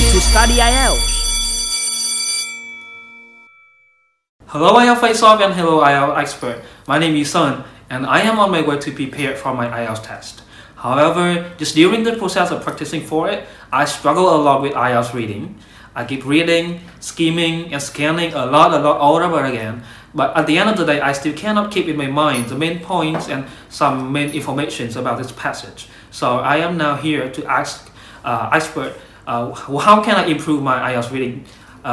to study IELTS. Hello IELTS Face-Off and hello IELTS expert. My name is Sun and I am on my way to prepare for my IELTS test. However, just during the process of practicing for it, I struggle a lot with IELTS reading. I keep reading, skimming and scanning a lot all over again. But at the end of the day, I still cannot keep in my mind the main points and some main information about this passage. So I am now here to ask expert, how can I improve my IELTS reading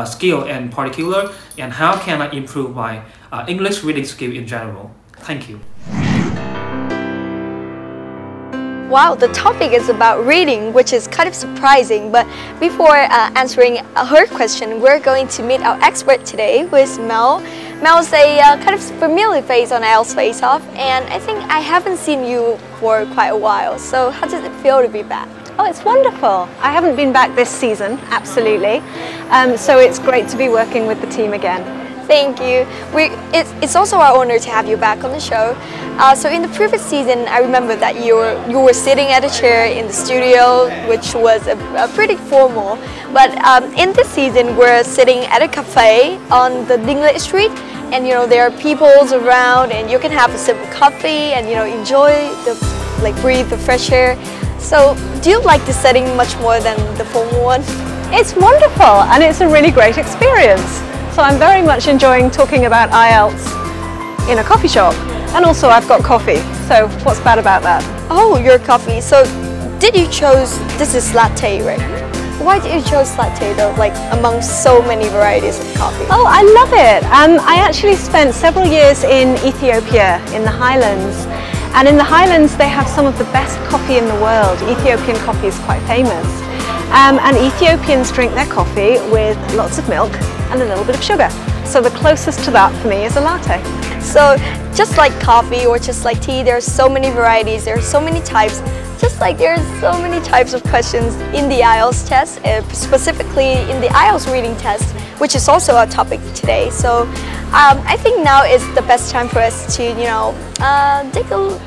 skill in particular, and how can I improve my English reading skill in general? Thank you. Wow, the topic is about reading, which is kind of surprising, but before answering her question, we're going to meet our expert today, who is Mel. Mel's a kind of familiar face on IELTS Face-Off, and I think I haven't seen you for quite a while, so how does it feel to be back? Oh, it's wonderful. I haven't been back this season, absolutely, so it's great to be working with the team again. Thank you. It's also our honor to have you back on the show. So in the previous season, I remember that you were sitting at a chair in the studio, which was a pretty formal. But in this season, we're sitting at a cafe on the Dingley Street, and there are people around, and you can have a sip of coffee and enjoy breathe the fresh air. So do you like this setting much more than the formal one? It's wonderful, and it's a really great experience. So I'm very much enjoying talking about IELTS in a coffee shop, and also I've got coffee, so what's bad about that? Oh, your coffee. So did you choose, this is latte, right? Why did you choose latte though, among so many varieties of coffee? Oh, I love it. I actually spent several years in Ethiopia, in the highlands, and in the highlands they have some of the best coffee in the world. Ethiopian coffee is quite famous. And Ethiopians drink their coffee with lots of milk and a little bit of sugar. So the closest to that for me is a latte. So just like coffee or just like tea, there are so many varieties, there are so many types. Just like there are so many types of questions in the IELTS test, specifically in the IELTS reading test, which is also our topic today. So I think now is the best time for us to,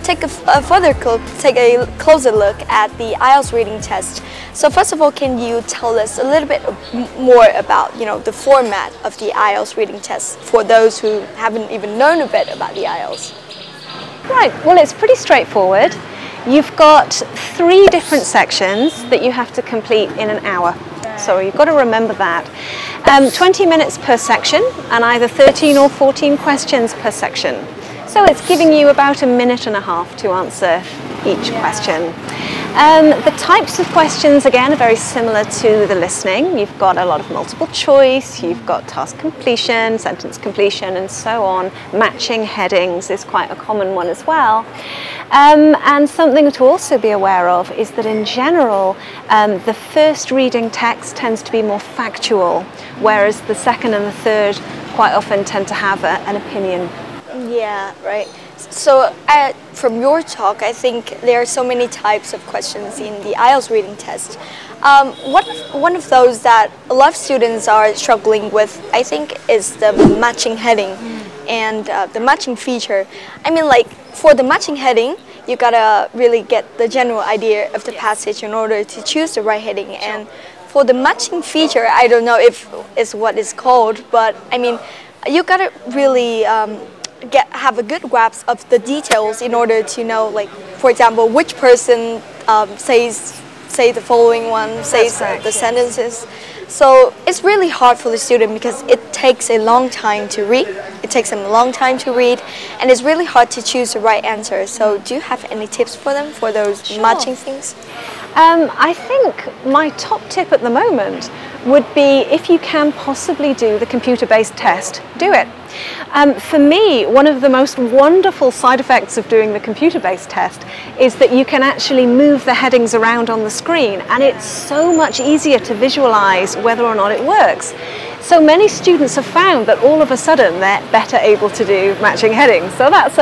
take a closer look at the IELTS reading test. So first of all, can you tell us a little bit more about, the format of the IELTS reading test for those who haven't even known a bit about the IELTS? Right, well, it's pretty straightforward. You've got 3 different sections that you have to complete in an hour. So you've got to remember that. 20 minutes per section and either 13 or 14 questions per section. So it's giving you about a minute and a half to answer each question. The types of questions, again, are very similar to the listening. You've got a lot of multiple choice, you've got task completion, sentence completion, and so on. Matching headings is quite a common one as well. And something to also be aware of is that in general, the first reading text tends to be more factual, whereas the second and the third quite often tend to have an opinion. Yeah, right. So from your talk, I think there are so many types of questions in the IELTS reading test. One of those that a lot of students are struggling with, I think, is the matching heading and the matching feature. I mean, for the matching heading, you gotta really get the general idea of the passage in order to choose the right heading. And for the matching feature, I don't know if it's what it's called, but I mean, you gotta really have a good grasp of the details in order to know, for example, which person say the following one, says the sentences. So it's really hard for the student because it takes a long time to read. It takes them a long time to read, and it's really hard to choose the right answer. So do you have any tips for them for those matching things? I think my top tip at the moment would be, if you can possibly do the computer-based test, do it. For me, one of the most wonderful side effects of doing the computer-based test is that you can actually move the headings around on the screen, and it's so much easier to visualize whether or not it works. So many students have found that all of a sudden they're better able to do matching headings. So that's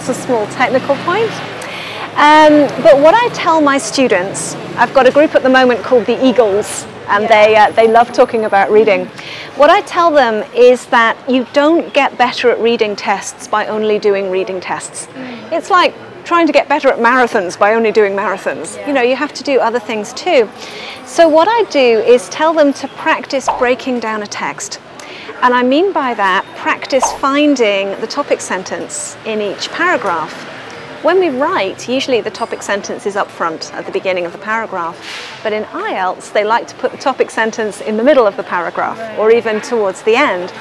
a small technical point. But what I tell my students, I've got a group at the moment called the Eagles, and they love talking about reading. What I tell them is that you don't get better at reading tests by only doing reading tests. It's like trying to get better at marathons by only doing marathons. You know, you have to do other things too. So what I do is tell them to practice breaking down a text. And I mean by that, practice finding the topic sentence in each paragraph. When we write, usually the topic sentence is up front at the beginning of the paragraph. But in IELTS, they like to put the topic sentence in the middle of the paragraph or even towards the end.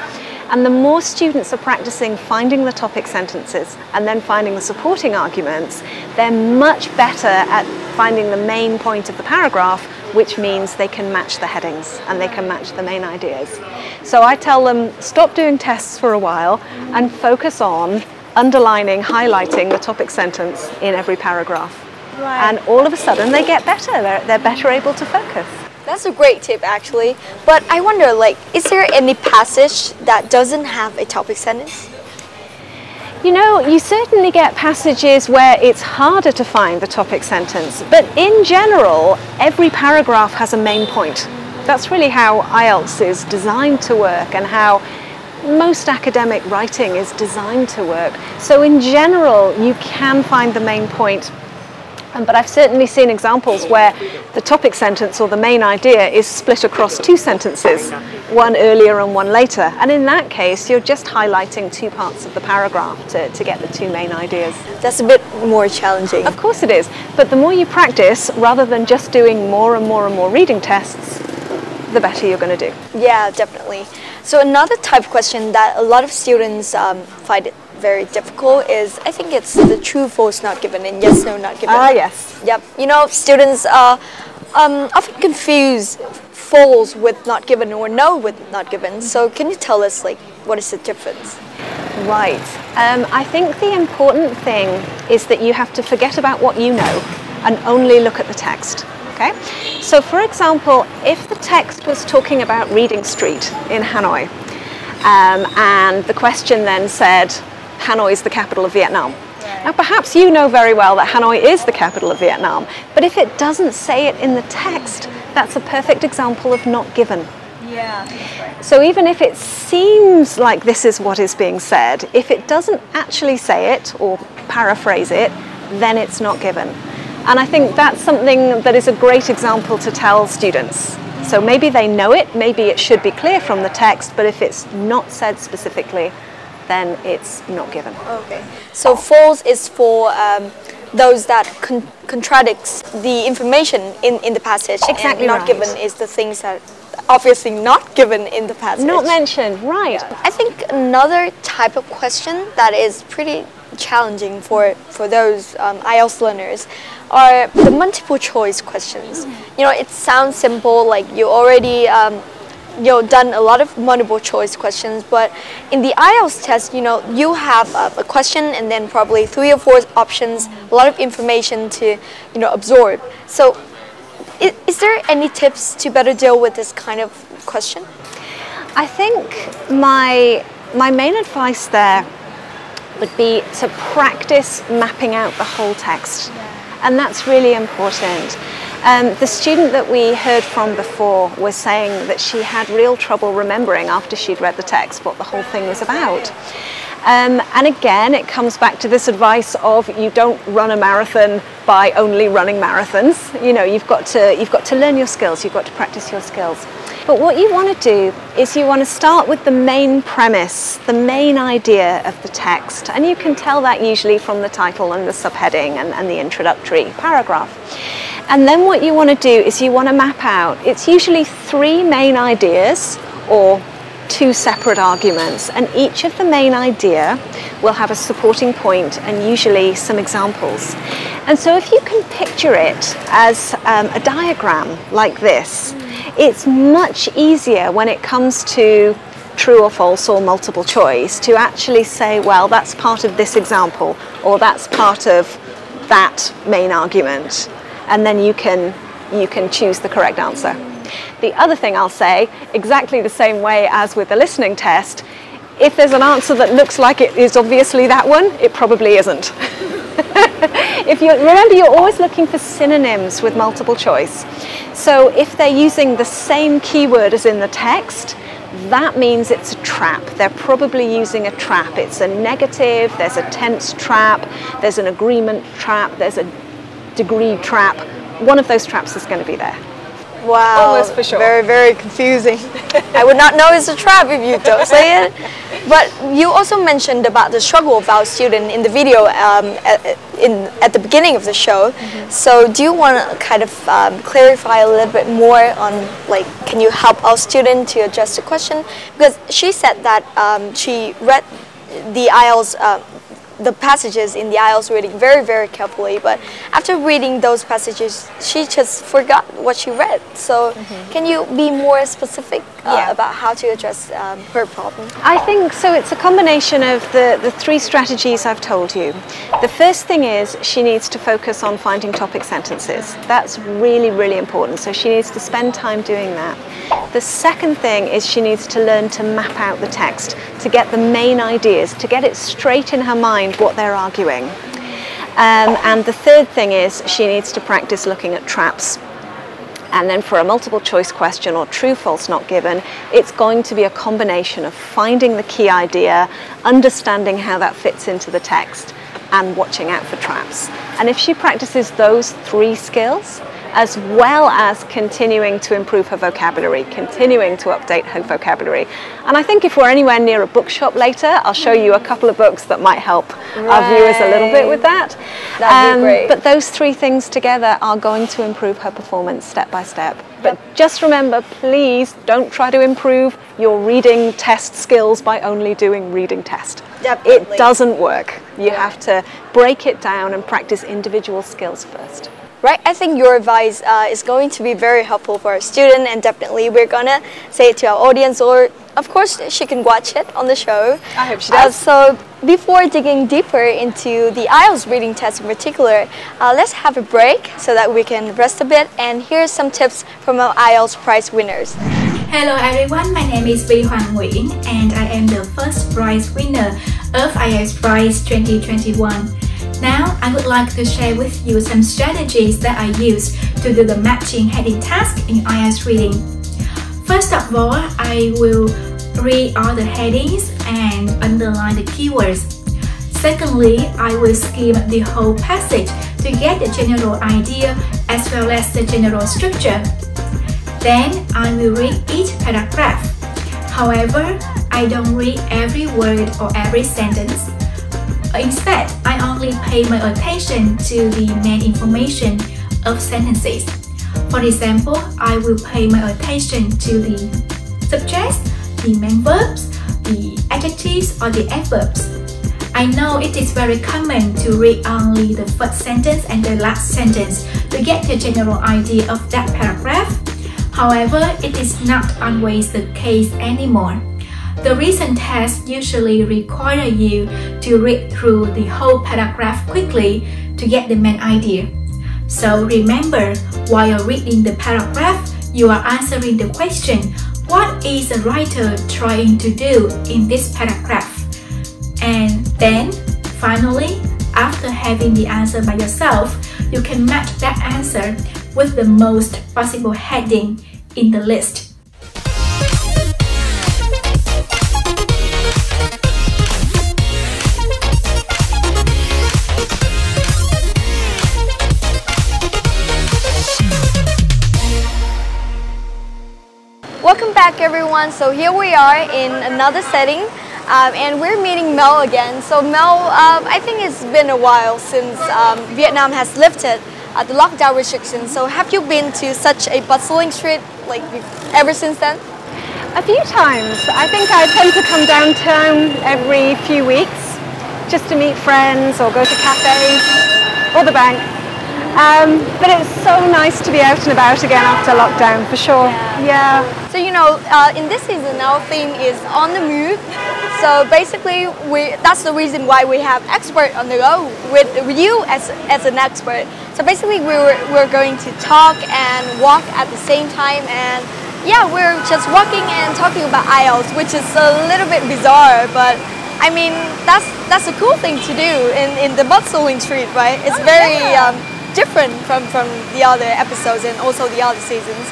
And the more students are practicing finding the topic sentences and then finding the supporting arguments, they're much better at finding the main point of the paragraph, which means they can match the headings and they can match the main ideas. So I tell them, stop doing tests for a while and focus on underlining, highlighting the topic sentence in every paragraph. Right. And all of a sudden they get better, they're better able to focus. That's a great tip actually, but I wonder, like, is there any passage that doesn't have a topic sentence? You know, you certainly get passages where it's harder to find the topic sentence, but in general, every paragraph has a main point. That's really how IELTS is designed to work and how most academic writing is designed to work. So in general, you can find the main point. But I've certainly seen examples where the topic sentence or the main idea is split across two sentences, one earlier and one later. And in that case, you're just highlighting two parts of the paragraph to get the two main ideas. That's a bit more challenging. Of course it is. But the more you practice, rather than just doing more and more and more reading tests, the better you're going to do. Yeah, definitely. So another type of question that a lot of students find it very difficult is, I think it's the true, false, not given, and yes, no, not given. Ah, yes. Yep. You know, students often confuse false with not given or no with not given. So can you tell us, like, what is the difference? Right. I think the important thing is that you have to forget about what you know and only look at the text. Okay? So for example, if the text was talking about Reading Street in Hanoi, and the question then said, Hanoi is the capital of Vietnam. Right. Now perhaps you know very well that Hanoi is the capital of Vietnam, but if it doesn't say it in the text, that's a perfect example of not given. Yeah, that's right. So even if it seems like this is what is being said, if it doesn't actually say it or paraphrase it, then it's not given. And I think that's something that is a great example to tell students. So maybe they know it, maybe it should be clear from the text, but if it's not said specifically, then it's not given. Okay. So false is for those that contradicts the information in the passage. Exactly. And not right. given is the things that obviously not given in the passage. Not mentioned, right. I think another type of question that is pretty challenging for those IELTS learners are the multiple choice questions. You know, it sounds simple, like you already done a lot of multiple choice questions, but in the IELTS test, you know, you have a question and then probably 3 or 4 options, a lot of information to, you know, absorb. So is there any tips to better deal with this kind of question? I think my main advice there would be to practice mapping out the whole text. And that's really important. The student that we heard from before was saying that she had real trouble remembering after she'd read the text what the whole thing was about. And again, it comes back to this advice of you don't run a marathon by only running marathons. You know, you've got to learn your skills, you've got to practice your skills. But what you want to do is you want to start with the main premise, the main idea of the text, and you can tell that usually from the title and the subheading and the introductory paragraph. And then what you want to do is you want to map out, it's usually 3 main ideas or 2 separate arguments, and each of the main idea will have a supporting point and usually some examples. And so if you can picture it as a diagram like this, it's much easier when it comes to true or false or multiple choice to actually say, well, that's part of this example or that's part of that main argument, and then you can choose the correct answer. The other thing I'll say, exactly the same way as with the listening test, if there's an answer that looks like it is obviously that one, it probably isn't. Remember, you're always looking for synonyms with multiple choice. So if they're using the same keyword as in the text, that means it's a trap. They're probably using a trap. It's a negative, there's a tense trap, there's an agreement trap, there's a degree trap. One of those traps is going to be there. Wow, almost for sure. Very, very confusing. I would not know it's a trap if you don't say it. But you also mentioned about the struggle of our student in the video at the beginning of the show. So do you want to kind of clarify a little bit more on, like, can you help our student to address the question? Because she said that she read the IELTS the passages in the IELTS reading very, very carefully, but after reading those passages, she just forgot what she read. So can you be more specific about how to address her problem? I think so. It's a combination of the three strategies I've told you. The first thing is she needs to focus on finding topic sentences. That's really, really important. So she needs to spend time doing that. The second thing is she needs to learn to map out the text, to get the main ideas, to get it straight in her mind what they're arguing. And the third thing is she needs to practice looking at traps. And then for a multiple choice question or true, false, not given, it's going to be a combination of finding the key idea, understanding how that fits into the text, and watching out for traps. And if she practices those three skills, as well as continuing to improve her vocabulary, continuing to update her vocabulary. And I think if we're anywhere near a bookshop later, I'll show you a couple of books that might help our viewers a little bit with that. That'd be great. But those three things together are going to improve her performance step by step. But just remember, please don't try to improve your reading test skills by only doing reading test. Definitely. It doesn't work. You have to break it down and practice individual skills first. Right, I think your advice is going to be very helpful for our student, and definitely we're gonna say it to our audience, or of course she can watch it on the show. I hope she does. So before digging deeper into the IELTS reading test in particular, let's have a break so that we can rest a bit, and here's some tips from our IELTS prize winners. Hello everyone, my name is Vi Hoàng Nguyễn and I am the first prize winner of IELTS Prize 2021. Now, I would like to share with you some strategies that I use to do the matching heading task in IELTS reading. First of all, I will read all the headings and underline the keywords. Secondly, I will skim the whole passage to get the general idea as well as the general structure. Then, I will read each paragraph. However, I don't read every word or every sentence. Instead, I only pay my attention to the main information of sentences. For example, I will pay my attention to the subjects, the main verbs, the adjectives or the adverbs. I know it is very common to read only the first sentence and the last sentence to get the general idea of that paragraph. However, it is not always the case anymore. The recent tests usually require you to read through the whole paragraph quickly to get the main idea. So remember, while reading the paragraph, you are answering the question, what is the writer trying to do in this paragraph? And then, finally, after having the answer by yourself, you can match that answer with the most possible heading in the list. Welcome back everyone. So here we are in another setting and we're meeting Mel again. So Mel, I think it's been a while since Vietnam has lifted the lockdown restrictions. So have you been to such a bustling street like ever since then? A few times. I think I tend to come downtown every few weeks just to meet friends or go to cafes or the bank. But it's so nice to be out and about again after lockdown, for sure. Yeah. So you know, in this season our theme is on the move. So basically, that's the reason why we have expert on the go with you as an expert. So basically, we're going to talk and walk at the same time, and yeah, we're just walking and talking about IELTS, which is a little bit bizarre, but I mean that's a cool thing to do in the bustling street, right? It's very different from the other episodes and also the other seasons.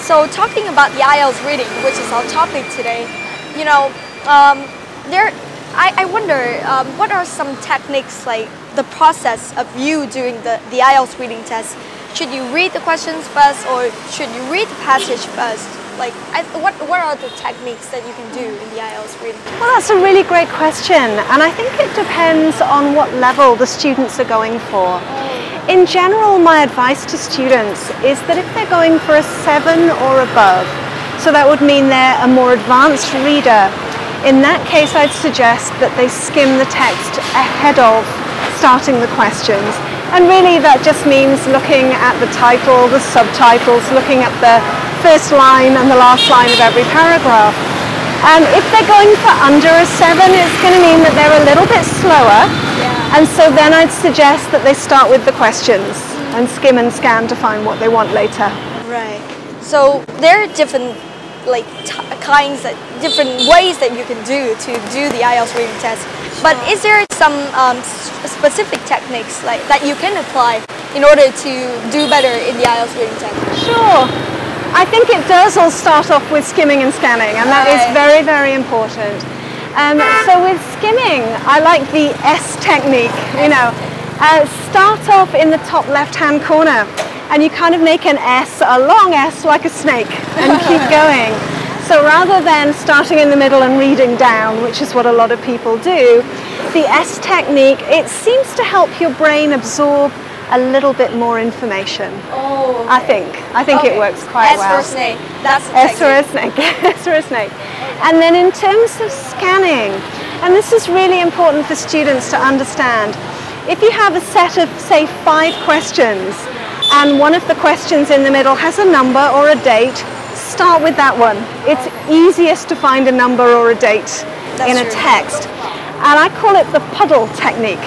So talking about the IELTS reading, which is our topic today, you know, I wonder what are some techniques, like the process of you doing the IELTS reading test. Should you read the questions first, or should you read the passage first? Like, what are the techniques that you can do in the IELTS reading? Well, that's a really great question, and I think it depends on what level the students are going for. In general, my advice to students is that if they're going for a 7 or above, so that would mean they're a more advanced reader, in that case I'd suggest that they skim the text ahead of starting the questions. And really that just means looking at the title, the subtitles, looking at the first line and the last line of every paragraph. If they're going for under a 7, it's going to mean that they're a little bit slower. And so then I'd suggest that they start with the questions and skim and scan to find what they want later. Right. So there are different different ways that you can do the IELTS reading test. But is there some specific techniques that you can apply in order to do better in the IELTS reading test? Sure. I think it does all start off with skimming and scanning, and that is very, very important. So with skimming, I like the S technique, you know. Start off in the top left-hand corner, and you kind of make an S, a long S like a snake, and keep going. So rather than starting in the middle and reading down, which is what a lot of people do, the S technique, it seems to help your brain absorb a little bit more information. Oh, okay. I think it works quite well. S for snake. That's the S for a snake. S for a snake. And then in terms of scanning, and this is really important for students to understand, if you have a set of, say, 5 questions, and one of the questions in the middle has a number or a date, start with that one. It's easiest to find a number or a date in a text. And I call it the puddle technique.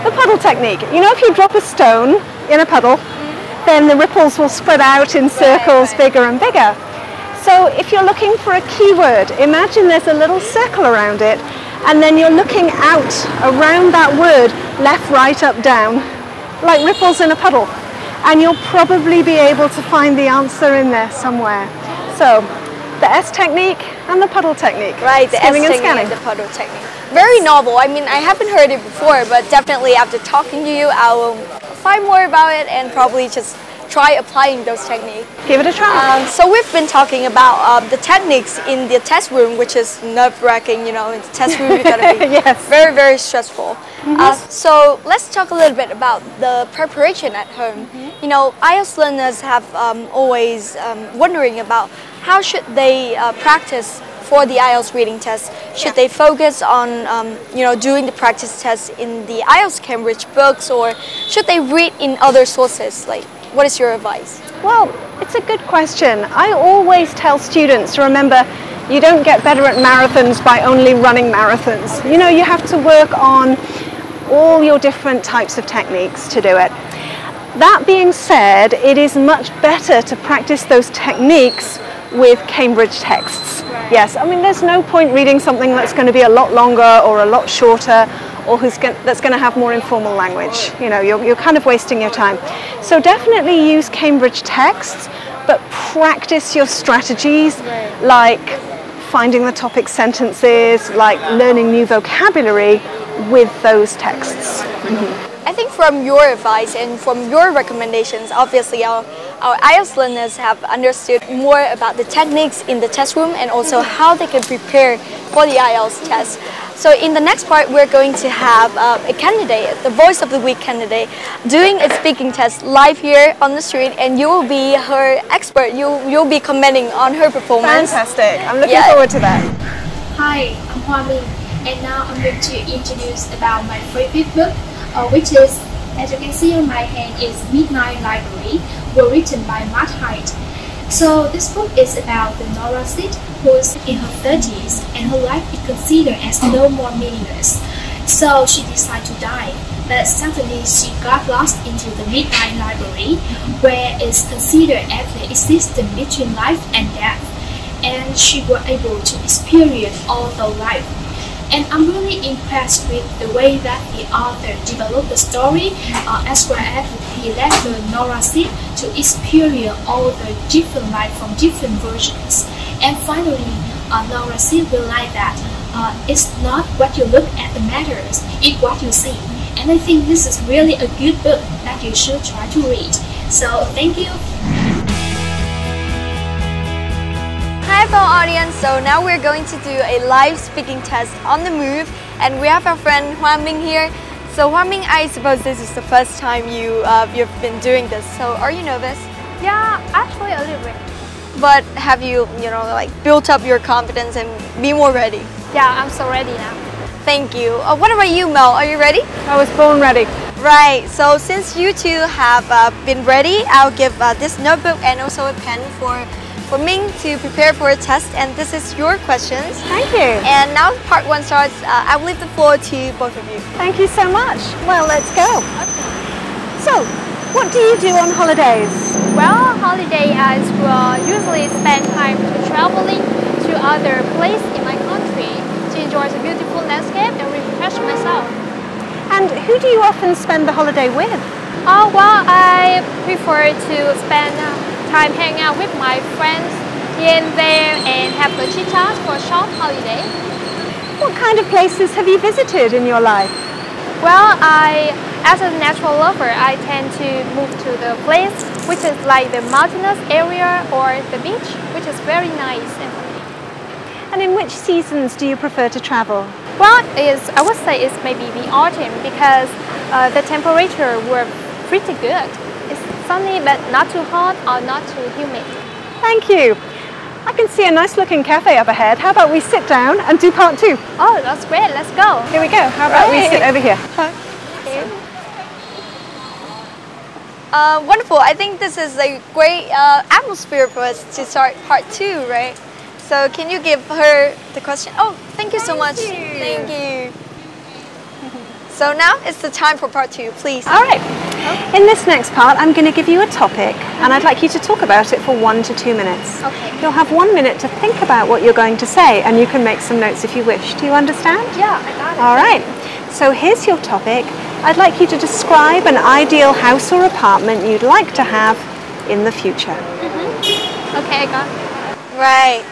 The puddle technique. You know, if you drop a stone in a puddle, then the ripples will spread out in circles bigger and bigger. So if you're looking for a keyword, imagine there's a little circle around it, and then you're looking out around that word, left, right, up, down, like ripples in a puddle. And you'll probably be able to find the answer in there somewhere. So, the S technique and the puddle technique. Right, the S technique and the puddle technique. Very novel. I mean, I haven't heard it before, but definitely after talking to you, I will find more about it and probably just try applying those techniques. Give it a try. So we've been talking about the techniques in the test room, which is nerve-wracking. You know, in the test room you gotta be very, very stressful. So let's talk a little bit about the preparation at home. You know, IELTS learners have always wondering about how should they practice for the IELTS reading test. Should they focus on you know, doing the practice test in the IELTS Cambridge books, or should they read in other sources? Like, what is your advice? Well, it's a good question. I always tell students to remember, you don't get better at marathons by only running marathons. You know, you have to work on all your different types of techniques to do it. That being said, it is much better to practice those techniques with Cambridge texts. Yes, I mean, there's no point reading something that's going to be a lot longer or a lot shorter, or that's going to have more informal language. You know, you're kind of wasting your time. So definitely use Cambridge texts, but practice your strategies, like finding the topic sentences, like learning new vocabulary with those texts. I think from your advice and from your recommendations, obviously our IELTS learners have understood more about the techniques in the test room and also how they can prepare for the IELTS test. So in the next part, we're going to have a candidate, the Voice of the Week candidate, doing a speaking test live here on the street, and you will be her expert. You'll be commenting on her performance. Fantastic. I'm looking forward to that. Hi, I'm Hoa Minh, and now I'm going to introduce about my favorite book, which is, as you can see on my hand, is Midnight Library, written by Matt Hyde. So this book is about the Nora Sid, who's in her 30s, and her life is considered as no more meaningless. So she decided to die, but suddenly she got lost into the Midnight Library, where it's considered as the existence between life and death, and she was able to experience all the life. And I'm really impressed with the way that the author developed the story, as well as he let the narrative to experience all the different life from different versions. And finally, narrative will like that. It's not what you look at that matters, it's what you see. And I think this is really a good book that you should try to read. So thank you. Hi fellow audience, so now we're going to do a live speaking test on the move, and we have our friend Hoa Minh here. So Hoa Minh, I suppose this is the first time you've been doing this, so are you nervous? Yeah, actually a little bit. But have you, like built up your confidence and be more ready? Yeah, I'm so ready now. Thank you. What about you, Mel? Are you ready? I was born ready. Right, so since you two have been ready, I'll give this notebook and also a pen for Ming to prepare for a test, and this is your questions. Thank you. And now part 1 starts. I will leave the floor to both of you. Thank you so much. Well, let's go. So, what do you do on holidays? Well, holiday I will usually spend time to traveling to other places in my country to enjoy the beautiful landscape and refresh myself. And who do you often spend the holiday with? Well, I prefer to spend time hanging out with my friends here and there and have a chit chat for a short holiday. What kind of places have you visited in your life? Well, as a natural lover, I tend to move to the place which is like the mountainous area or the beach, which is very nice. And in which seasons do you prefer to travel? Well, I would say it's maybe the autumn because the temperature were pretty good. It's sunny but not too hot or not too humid. Thank you. I can see a nice looking cafe up ahead. How about we sit down and do part 2? Oh, that's great. Let's go. Here we go. How about we sit over here? Wonderful. I think this is a great atmosphere for us to start part 2, right? So can you give her the question? Oh, thank you so much. Thank you. So now it's the time for part 2, please. All right. In this next part, I'm going to give you a topic, and I'd like you to talk about it for 1 to 2 minutes. Okay. You'll have 1 minute to think about what you're going to say, and you can make some notes if you wish. Do you understand? Yeah, I got it. All right. So here's your topic. I'd like you to describe an ideal house or apartment you'd like to have in the future. Okay, I got it. Right.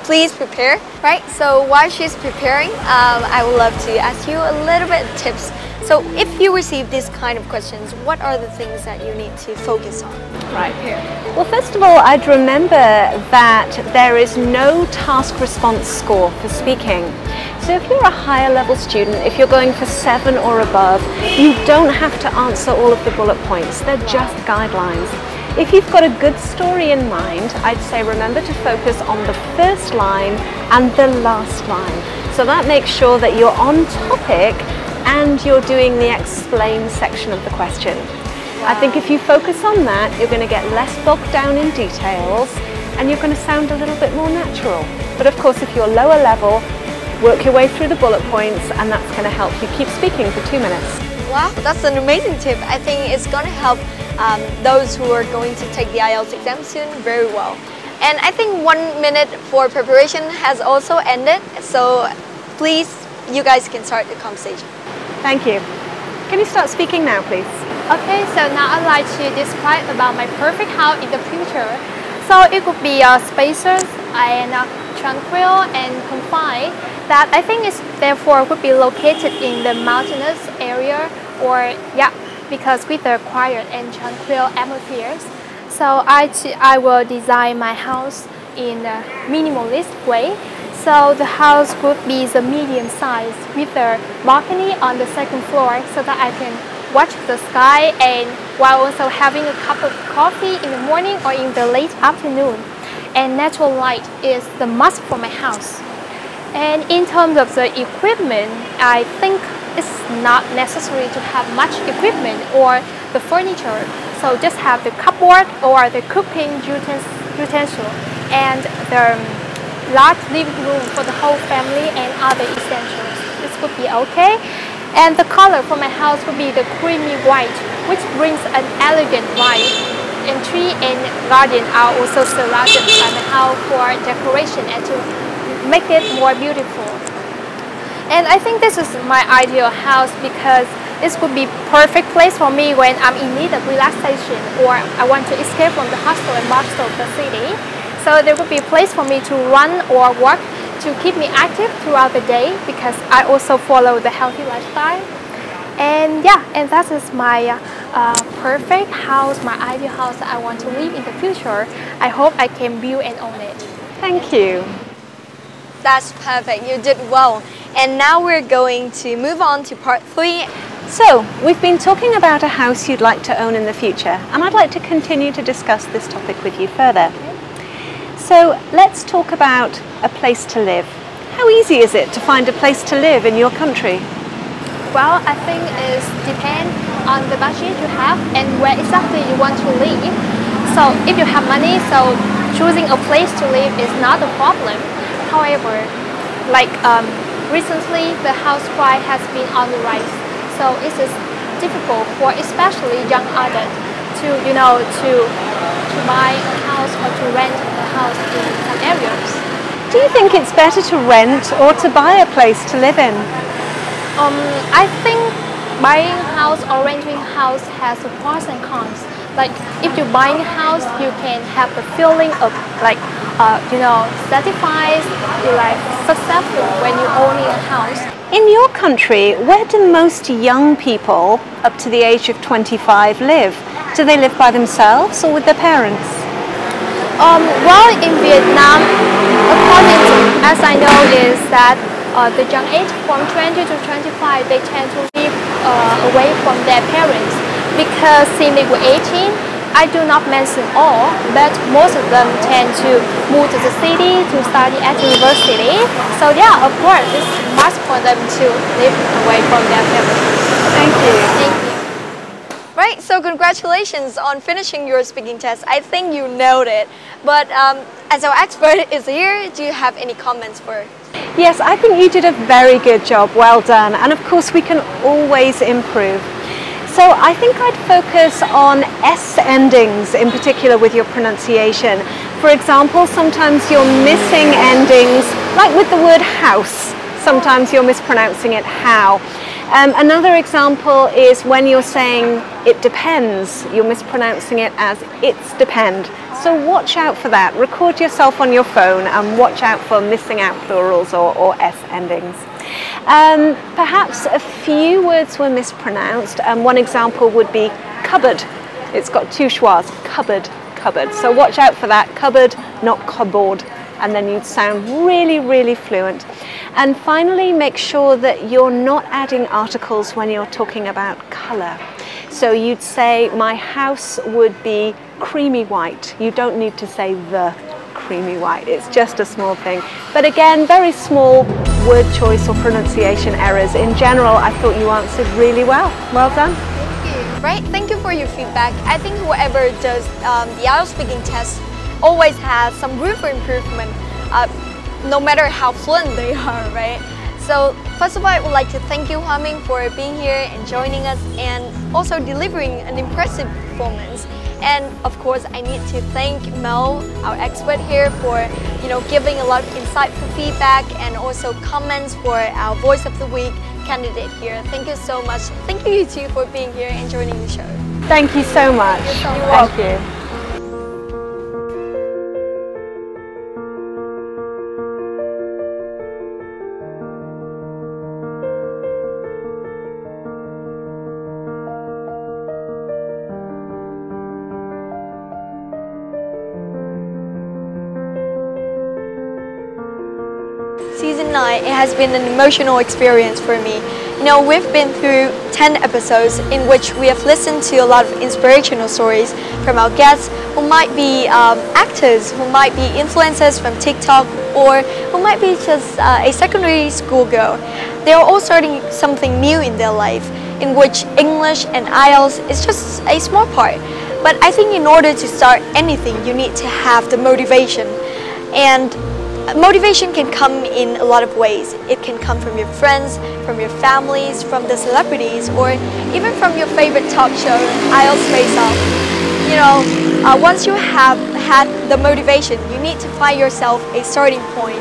Please prepare. Right, so while she's preparing, I would love to ask you a little bit of tips. So if you receive this kind of questions, what are the things that you need to focus on? Right here. Well, first of all, I'd remember that there is no task response score for speaking. So if you're a higher level student, if you're going for 7 or above, you don't have to answer all of the bullet points. They're just guidelines. If you've got a good story in mind, I'd say remember to focus on the first line and the last line. So that makes sure that you're on topic and you're doing the explain section of the question. I think if you focus on that, you're going to get less bogged down in details and you're going to sound a little bit more natural. But of course, if you're lower level, work your way through the bullet points, and that's going to help you keep speaking for 2 minutes. Wow, that's an amazing tip. I think it's going to help those who are going to take the IELTS exam soon very well. And I think 1 minute for preparation has also ended, so please, you guys can start the conversation. Thank you. Can you start speaking now, please? Okay, so now I'd like to describe about my perfect house in the future. So it could be spacious and tranquil and confined. That I think is therefore would be located in the mountainous area, or because with the quiet and tranquil atmospheres. So I will design my house in a minimalist way. So the house would be the medium size with a balcony on the 2nd floor so that I can watch the sky and while also having a cup of coffee in the morning or in the late afternoon. And natural light is the must for my house. And in terms of the equipment, I think it's not necessary to have much equipment or the furniture. So just have the cupboard or the cooking utensil and the large living room for the whole family and other essentials. This would be okay. And the color for my house would be the creamy white, which brings an elegant vibe. And tree and garden are also surrounded by my house for decoration and to make it more beautiful. And I think this is my ideal house because this would be perfect place for me when I'm in need of relaxation or I want to escape from the hustle and bustle of the city. So there would be a place for me to run or walk to keep me active throughout the day because I also follow the healthy lifestyle. And yeah, and that is my perfect house, my ideal house that I want to live in the future. I hope I can build and own it. Thank you. That's perfect. You did well. And now we're going to move on to part 3. So, we've been talking about a house you'd like to own in the future, and I'd like to continue to discuss this topic with you further. So, let's talk about a place to live. How easy is it to find a place to live in your country? Well, I think it depends on the budget you have and where exactly you want to live. So, if you have money, so choosing a place to live is not a problem. However, like recently, the house price has been on the rise. So it is difficult for especially young adults to, to buy a house or to rent a house in some areas. Do you think it's better to rent or to buy a place to live in? I think buying a house or renting a house has the pros and cons. Like if you're buying a house, you can have the feeling of satisfied, you're like successful when you're owning a house. In your country, where do most young people up to the age of 25 live? Do they live by themselves or with their parents? Well, in Vietnam, according to, as I know, is that the young age from 20 to 25, they tend to live away from their parents because since they were 18, I do not mention all, but most of them tend to move to the city to study at university. So yeah, of course, it's must for them to live away from their parents. Thank you. Thank you. Right, so congratulations on finishing your speaking test. I think you nailed it. But as our expert is here, do you have any comments for her? Yes, I think you did a very good job. Well done. And of course, we can always improve. So I think I'd focus on S endings in particular with your pronunciation. For example, sometimes you're missing endings, like with the word house. Sometimes you're mispronouncing it how. Another example is when you're saying it depends, you're mispronouncing it as it's depend. So watch out for that. Record yourself on your phone and watch out for missing out plurals or S endings. Perhaps a few words were mispronounced. One example would be cupboard. It's got two schwas, cupboard, cupboard. So watch out for that, cupboard, not cupboard. And then you'd sound really, really fluent. And finally, make sure that you're not adding articles when you're talking about colour. So you'd say, my house would be creamy white. You don't need to say the creamy white. It's just a small thing. But again, very small word choice or pronunciation errors. In general, I thought you answered really well. Well done. Right, thank you for your feedback. I think whoever does the IELTS speaking test always has some room for improvement, no matter how fluent they are, right? So first of all, I would like to thank you, Hua-Ming, for being here and joining us and also delivering an impressive performance. And of course, I need to thank Mel, our expert here, for giving a lot of insightful feedback and also comments for our Voice of the Week candidate here. Thank you so much. Thank you two for being here and joining the show. Thank you so much. You're welcome. Thank you. Season 9, it has been an emotional experience for me. We've been through 10 episodes in which we have listened to a lot of inspirational stories from our guests who might be actors, who might be influencers from TikTok, or who might be just a secondary school girl. They are all starting something new in their life, in which English and IELTS is just a small part. But I think in order to start anything, you need to have the motivation. And motivation can come in a lot of ways. It can come from your friends, from your families, from the celebrities, or even from your favorite talk show, IELTS FACE-OFF. Once you have had the motivation, you need to find yourself a starting point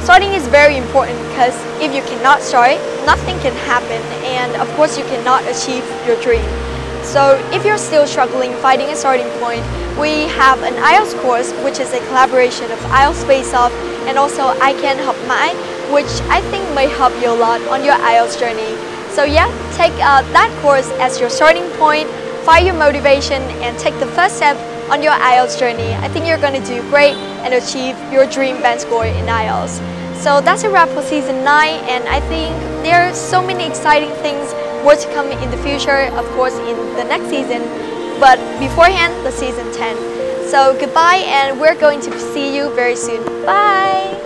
Starting is very important because if you cannot start, nothing can happen, and of course you cannot achieve your dream. So if you're still struggling finding a starting point, we have an IELTS course which is a collaboration of IELTS FACE-OFF and also I Can Học Mãi, which I think may help you a lot on your IELTS journey. So yeah, take that course as your starting point, find your motivation and take the first step on your IELTS journey. I think you're going to do great and achieve your dream band score in IELTS. So that's a wrap for season 9, and I think there are so many exciting things more to come in the future, of course in the next season, but beforehand the season 10. So goodbye, and we're going to see you very soon. Bye!